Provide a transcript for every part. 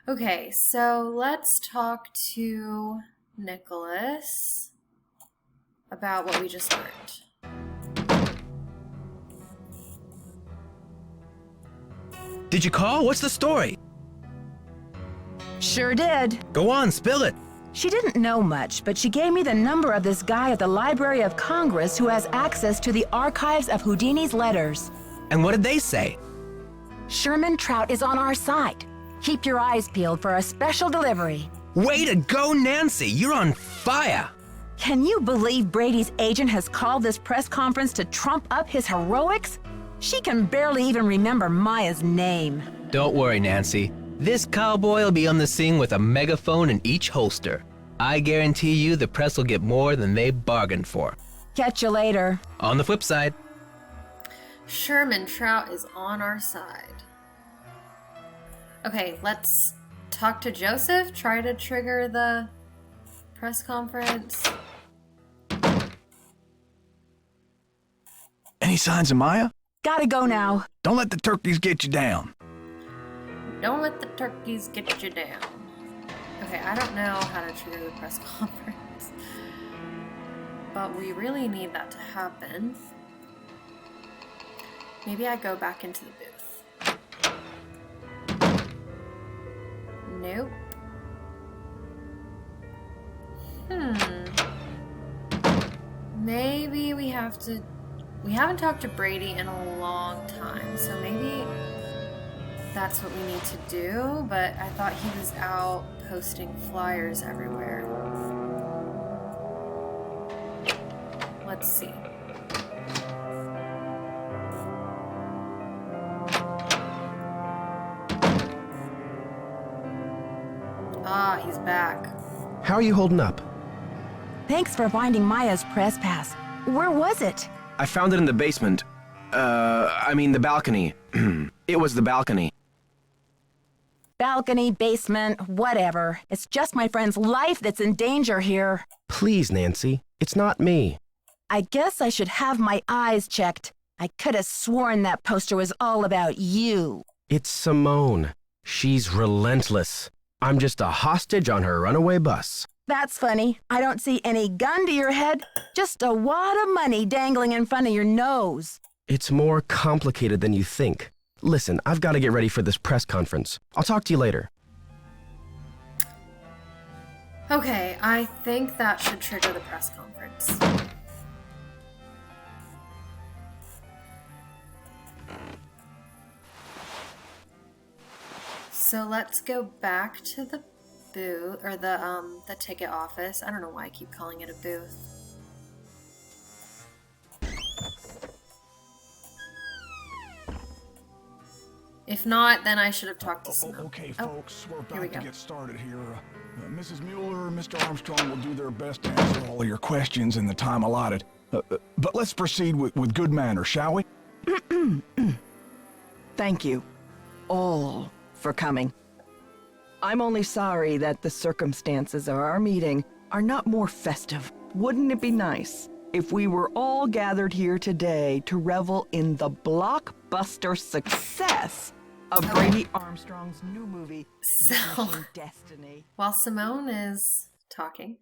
Okay, so let's talk to Nicholas about what we just learned. Did you call? What's the story? Sure did. Go on, spill it. She didn't know much, but she gave me the number of this guy at the Library of Congress who has access to the archives of Houdini's letters. And what did they say? Sherman Trout is on our side. Keep your eyes peeled for a special delivery. Way to go, Nancy! You're on fire! Can you believe Brady's agent has called this press conference to trump up his heroics? She can barely even remember Maya's name. Don't worry, Nancy. This cowboy will be on the scene with a megaphone in each holster. I guarantee you the press will get more than they bargained for. Catch you later. On the flip side. Sherman Trout is on our side. Okay, let's talk to Joseph. Try to trigger the press conference. Any signs of Maya? Gotta go now. Don't let the turkeys get you down. Don't let the turkeys get you down. Okay, I don't know how to trigger the press conference, but we really need that to happen. Maybe I go back into the booth. Nope. Maybe we have to... We haven't talked to Brady in a long time, so maybe that's what we need to do, but I thought he was out posting flyers everywhere. Let's see. Ah, he's back. How are you holding up? Thanks for finding Maya's press pass. Where was it? I found it in the basement. The balcony. It was the balcony. Balcony, basement, whatever. It's just my friend's life that's in danger here. Please, Nancy. It's not me. I guess I should have my eyes checked. I could have sworn that poster was all about you. It's Simone. She's relentless. I'm just a hostage on her runaway bus. That's funny. I don't see any gun to your head, just a wad of money dangling in front of your nose. It's more complicated than you think. Listen, I've got to get ready for this press conference. I'll talk to you later. Okay, I think that should trigger the press conference. So let's go back to the booth, or the ticket office. I don't know why I keep calling it a booth. If not, then I should have talked to Simone. Okay, folks, we're we about to go. get started here. Mrs. Mueller and Mr. Armstrong will do their best to answer all of your questions in the time allotted. But let's proceed with good manners, shall we? Thank you, all, for coming. I'm only sorry that the circumstances of our meeting are not more festive. Wouldn't it be nice if we were all gathered here today to revel in the blockbuster success of Brady Armstrong's new movie, So, Vanishing Destiny? while Simone is talking,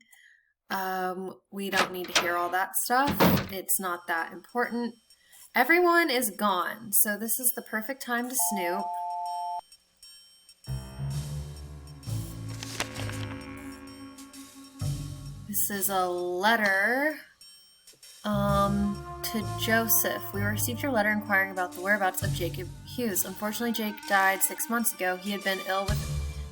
we don't need to hear all that stuff. It's not that important. Everyone is gone, so this is the perfect time to snoop. This is a letter to Joseph. We received your letter inquiring about the whereabouts of Jacob Hughes. Unfortunately, Jake died 6 months ago. He had been ill with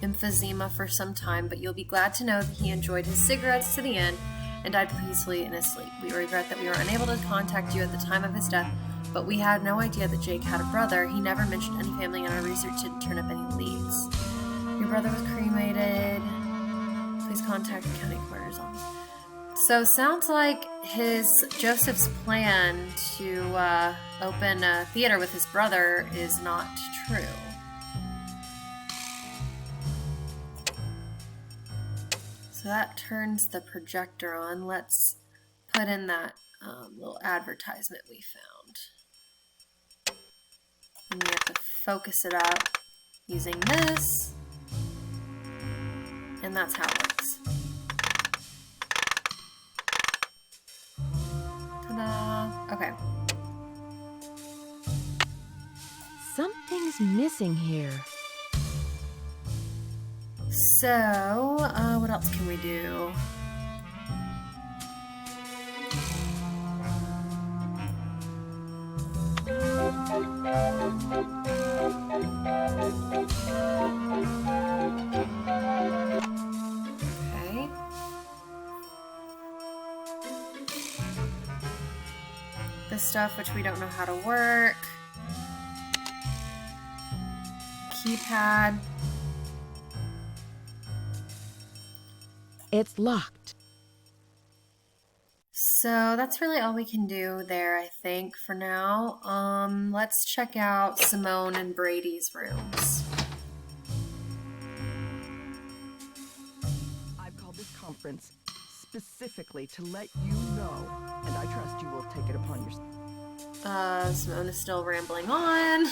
emphysema for some time, but you'll be glad to know that he enjoyed his cigarettes to the end and died peacefully in his sleep. We regret that we were unable to contact you at the time of his death, but we had no idea that Jake had a brother. He never mentioned any family, and our research didn't turn up any leads. Your brother was cremated. Please contact the county coroner's office. So sounds like Joseph's plan to open a theater with his brother is not true. So that turns the projector on. Let's put in that little advertisement we found. And we have to focus it up using this. And that's how it works. Ta-da! Okay. Something's missing here. So, what else can we do? Okay. This stuff which we don't know how to work. Keypad. It's locked. So that's really all we can do there, I think, for now. Let's check out Simone and Brady's rooms. I've called this conference specifically to let you know, and I trust you will take it upon yourself. Simone is still rambling on.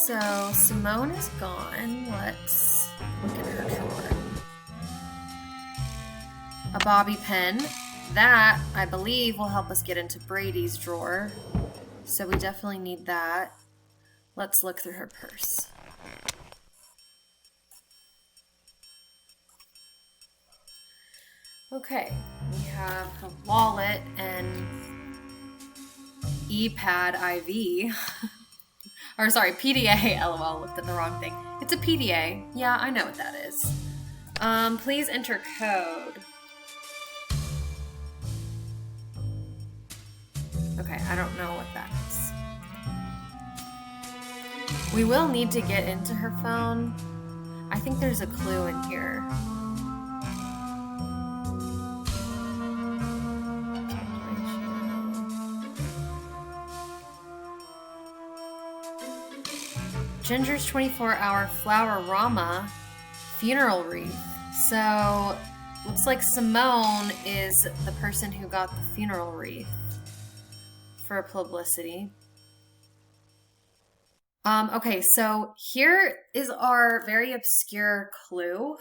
So, Simone is gone. Let's look at her drawer. A bobby pin. That, I believe, will help us get into Brady's drawer. So we definitely need that. Let's look through her purse. Okay, we have her wallet and ePad IV. Or sorry, PDA. LOL, looked at the wrong thing. It's a PDA. Yeah, I know what that is. Please enter code. Okay, I don't know what that is. We will need to get into her phone. I think there's a clue in here. Ginger's 24-hour Flower-Rama funeral wreath. So, looks like Simone is the person who got the funeral wreath for publicity. Okay, so here is our very obscure clue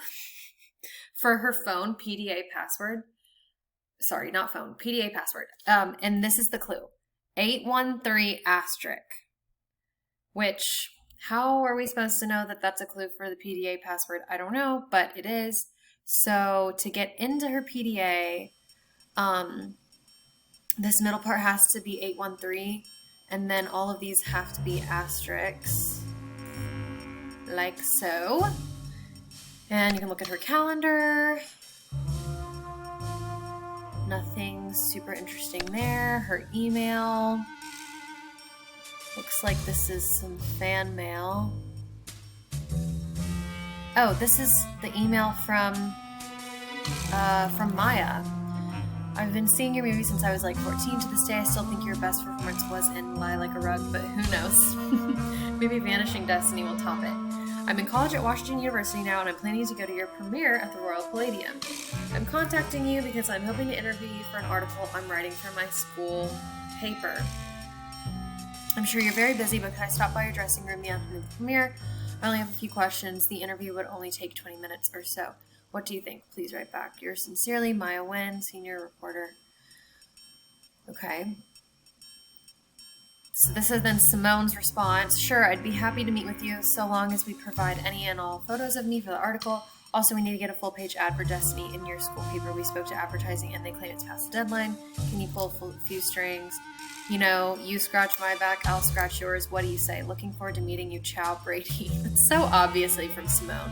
for her phone PDA password. Sorry, not phone, PDA password. And this is the clue. 813 asterisk. Which, how are we supposed to know that that's a clue for the PDA password? I don't know, but it is. So to get into her PDA, this middle part has to be 813, and then all of these have to be asterisks, like so. And you can look at her calendar. Nothing super interesting there. Her email. Looks like this is some fan mail. Oh, this is the email from Maya. I've been seeing your movie since I was like 14. To this day, I still think your best performance was in Lie Like a Rug, but who knows? Maybe Vanishing Destiny will top it. I'm in college at Washington University now, and I'm planning to go to your premiere at the Royal Palladium. I'm contacting you because I'm hoping to interview you for an article I'm writing for my school paper. I'm sure you're very busy, but could I stop by your dressing room the afternoon of the premiere? I only have a few questions. The interview would only take 20 minutes or so. What do you think? Please write back. Yours sincerely, Maya Wen, senior reporter. Okay. So this is then Simone's response. Sure, I'd be happy to meet with you so long as we provide any and all photos of me for the article. Also, we need to get a full-page ad for Destiny in your school paper. We spoke to advertising and they claim it's past the deadline. Can you pull a few strings? You know, you scratch my back, I'll scratch yours. What do you say? Looking forward to meeting you, ciao, Brady. That's so obviously from Simone.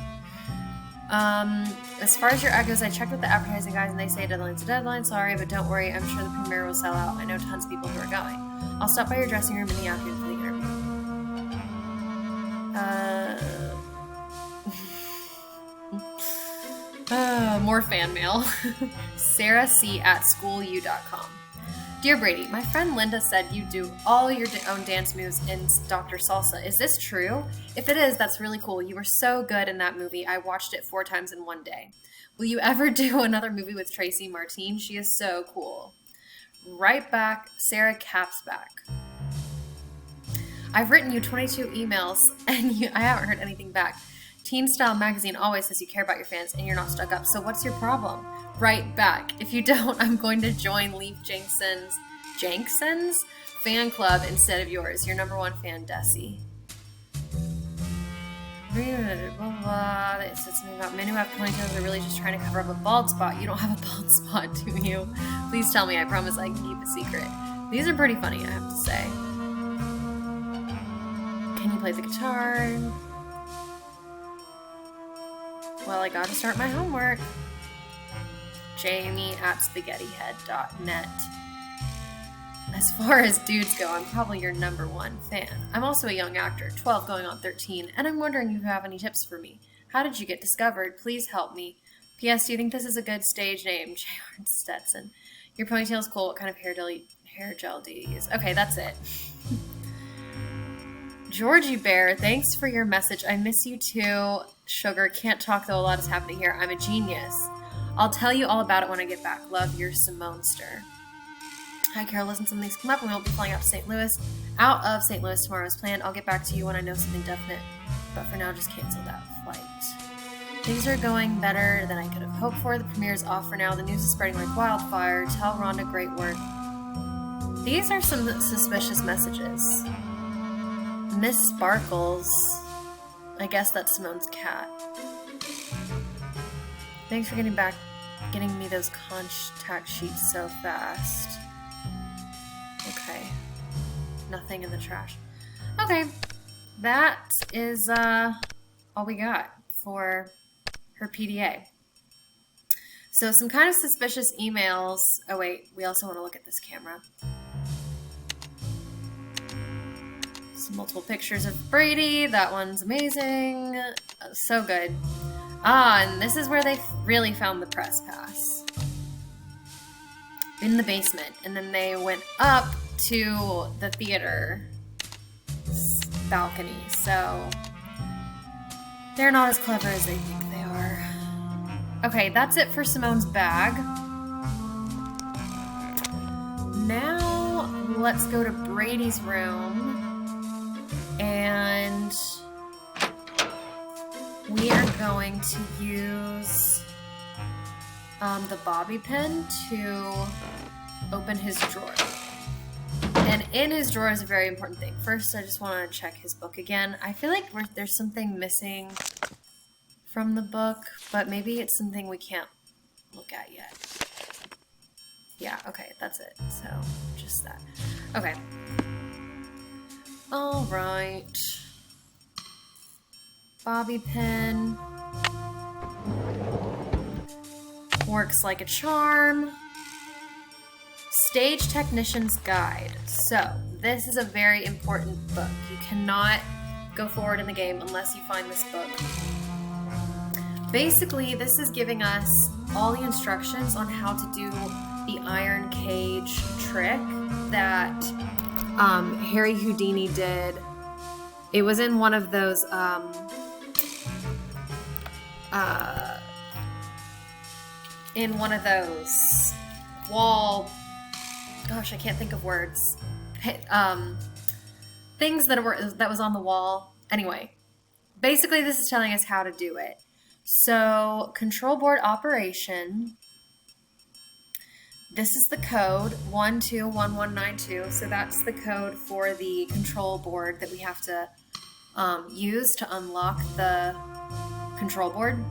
As far as your ad goes, I checked with the advertising guys and they say deadline's a deadline. Sorry, but don't worry. I'm sure the premiere will sell out. I know tons of people who are going. I'll stop by your dressing room in the afternoon for the interview. More fan mail. Sarah C at schoolu.com. Dear Brady, my friend Linda said you do all your own dance moves in Dr. Salsa. Is this true? If it is, that's really cool. You were so good in that movie. I watched it 4 times in one day. Will you ever do another movie with Tracy Martin? She is so cool. Right back, Sarah Capsback. I've written you 22 emails and I haven't heard anything back. Teen Style Magazine always says you care about your fans and you're not stuck up, so what's your problem? Right back. If you don't, I'm going to join Leif Jenkson's fan club instead of yours. Your #1 fan, Desi. It says something about men who have ponytails are really just trying to cover up a bald spot. You don't have a bald spot, do you? Please tell me. I promise I can keep a secret. These are pretty funny, I have to say. Can you play the guitar? Well, I gotta start my homework. Jamie@spaghettihead.net. As far as dudes go, I'm probably your #1 fan. I'm also a young actor, 12 going on 13, and I'm wondering if you have any tips for me. How did you get discovered? Please help me. P.S. Do you think this is a good stage name? J.R. Stetson. Your ponytail's cool. What kind of hair gel do you use? Okay, that's it. Georgie Bear, thanks for your message. I miss you too. Sugar, can't talk though, a lot is happening here. I'm a genius. I'll tell you all about it when I get back. Love, your Simonester. Hi, Carol. Listen, some of these come up and we'll be flying out of St. Louis tomorrow as planned. I'll get back to you when I know something definite. But for now, just cancel that flight. Things are going better than I could have hoped for. The premiere's off for now. The news is spreading like wildfire. Tell Rhonda, great work. These are some suspicious messages. Miss Sparkles. I guess that's Simone's cat. Thanks for getting me those contact sheets so fast. Okay. Nothing in the trash. Okay. That is all we got for her PDA. So some kind of suspicious emails. Oh wait, we also want to look at this camera. Some multiple pictures of Brady. That one's amazing. So good. And this is where they really found the press pass. In the basement. And then they went up to the theater balcony. So they're not as clever as they think they are. Okay, that's it for Simone's bag. Now let's go to Brady's room. And we are going to use the bobby pin to open his drawer. And in his drawer is a very important thing. First, I just want to check his book again. I feel like there's something missing from the book, but maybe it's something we can't look at yet. Yeah, okay, that's it. So, just that. Okay. All right. Bobby pin. Works like a charm. Stage Technician's Guide. So, this is a very important book. You cannot go forward in the game unless you find this book. Basically, this is giving us all the instructions on how to do the iron cage trick that Harry Houdini did. It was in one of those wall, gosh, I can't think of words. Things that was on the wall. Anyway, basically this is telling us how to do it. So, control board operation. This is the code 121192. So that's the code for the control board that we have to use to unlock the control board.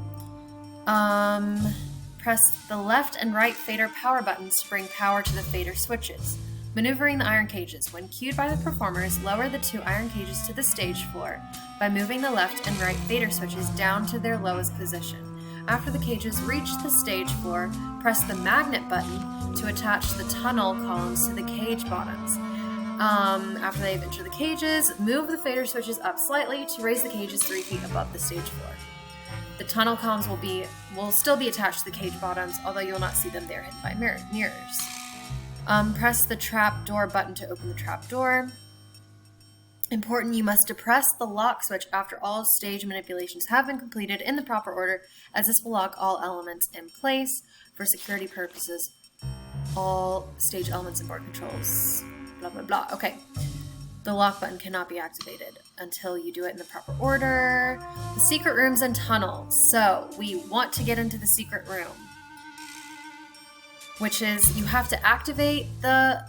Press the left and right fader power buttons to bring power to the fader switches. Maneuvering the iron cages. When cued by the performers, lower the 2 iron cages to the stage floor by moving the left and right fader switches down to their lowest position. After the cages reach the stage floor, press the magnet button to attach the tunnel columns to the cage bottoms. After they've entered the cages, move the fader switches up slightly to raise the cages 3 feet above the stage floor. The tunnel columns will still be attached to the cage bottoms, although you will not see them. They're hidden by mirrors. Press the trapdoor button to open the trapdoor. Important, you must depress the lock switch after all stage manipulations have been completed in the proper order, as this will lock all elements in place. For security purposes, all stage elements and board controls, blah, blah, blah. Okay. The lock button cannot be activated until you do it in the proper order. The secret rooms and tunnels. So, we want to get into the secret room, which is, you have to activate the,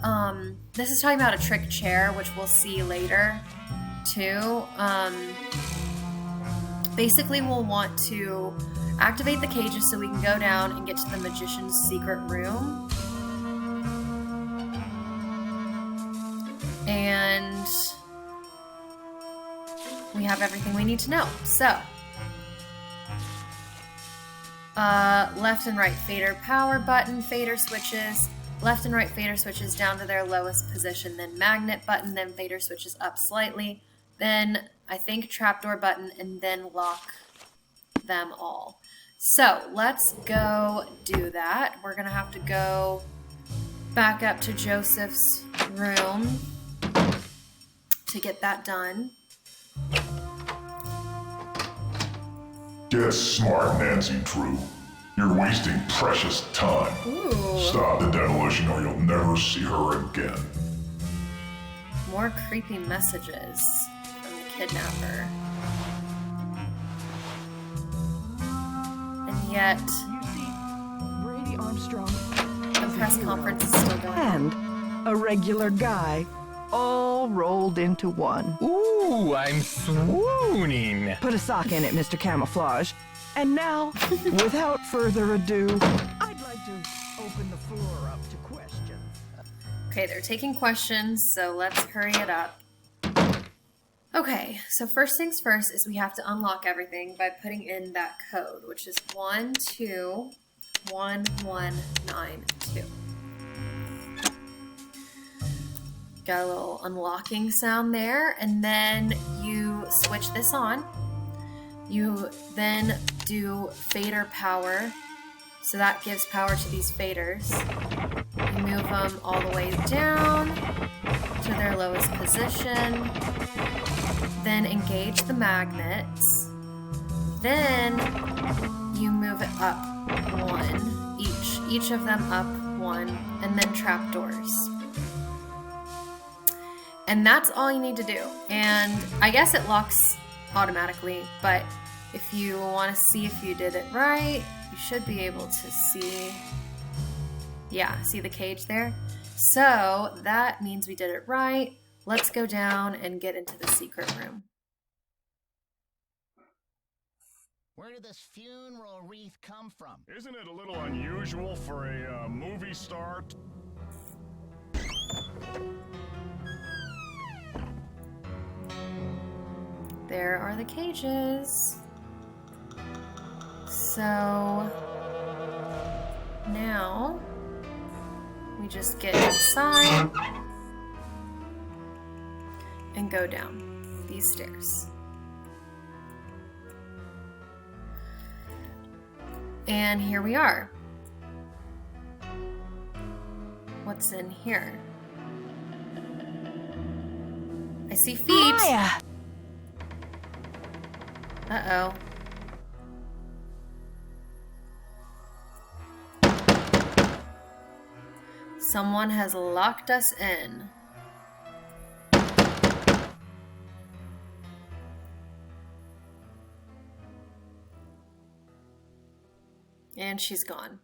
this is talking about a trick chair, which we'll see later, too. Basically, we'll want to activate the cages so we can go down and get to the magician's secret room. And we have everything we need to know. So, left and right fader power button, fader switches, left and right fader switches down to their lowest position, then magnet button, then fader switches up slightly, then I think trapdoor button, and then lock them all. So let's go do that. We're gonna have to go back up to Joseph's room to get that done. Get smart, Nancy Drew. You're wasting precious time. Ooh. Stop the demolition or you'll never see her again. More creepy messages from the kidnapper. And yet, You see, Brady Armstrong the press conference is still going on. and a regular guy all rolled into one. Ooh, I'm swooning. Put a sock in it, Mr. Camouflage. And now, without further ado, I'd like to open the floor up to questions. Okay, they're taking questions, so let's hurry it up. Okay, so first things first is we have to unlock everything by putting in that code, which is 121192. Got a little unlocking sound there, and then you switch this on. You then do fader power, so that gives power to these faders. You move them all the way down to their lowest position, then engage the magnets, then you move it up one, each of them up one, and then trapdoors. And that's all you need to do. And I guess it locks automatically, but if you want to see if you did it right, you should be able to see, yeah, see the cage there? So that means we did it right. Let's go down and get into the secret room. Where did this funeral wreath come from? Isn't it a little unusual for a movie star? There are the cages. So now we just get inside and go down these stairs. And here we are. What's in here? I see feet. Maya! Uh-oh. Someone has locked us in. And she's gone.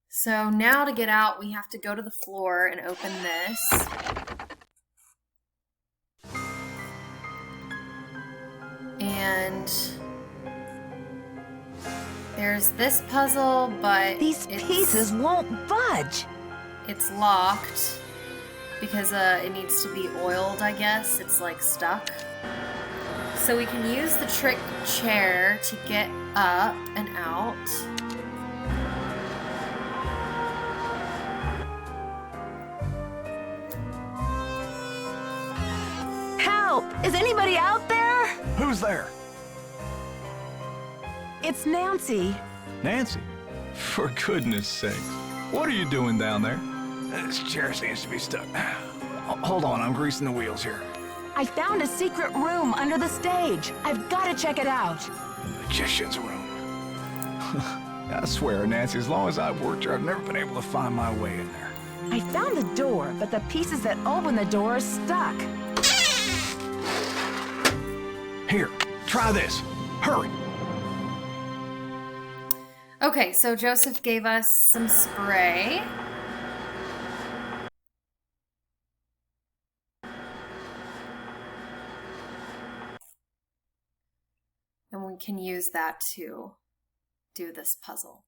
So now to get out, we have to go to the floor and open this. And there's this puzzle, but These pieces won't budge. it's locked because it needs to be oiled, I guess. It's like stuck. So we can use the trick chair to get up and out. Help! Is anybody out there? Who's there? It's Nancy. Nancy. For goodness sakes. What are you doing down there? This chair seems to be stuck. Hold on, I'm greasing the wheels here. I found a secret room under the stage. I've got to check it out. Magician's room. I swear, Nancy, as long as I've worked here, I've never been able to find my way in there. I found the door, but the pieces that open the door are stuck. Here, try this. Hurry. Okay, so Joseph gave us some spray. And we can use that to do this puzzle.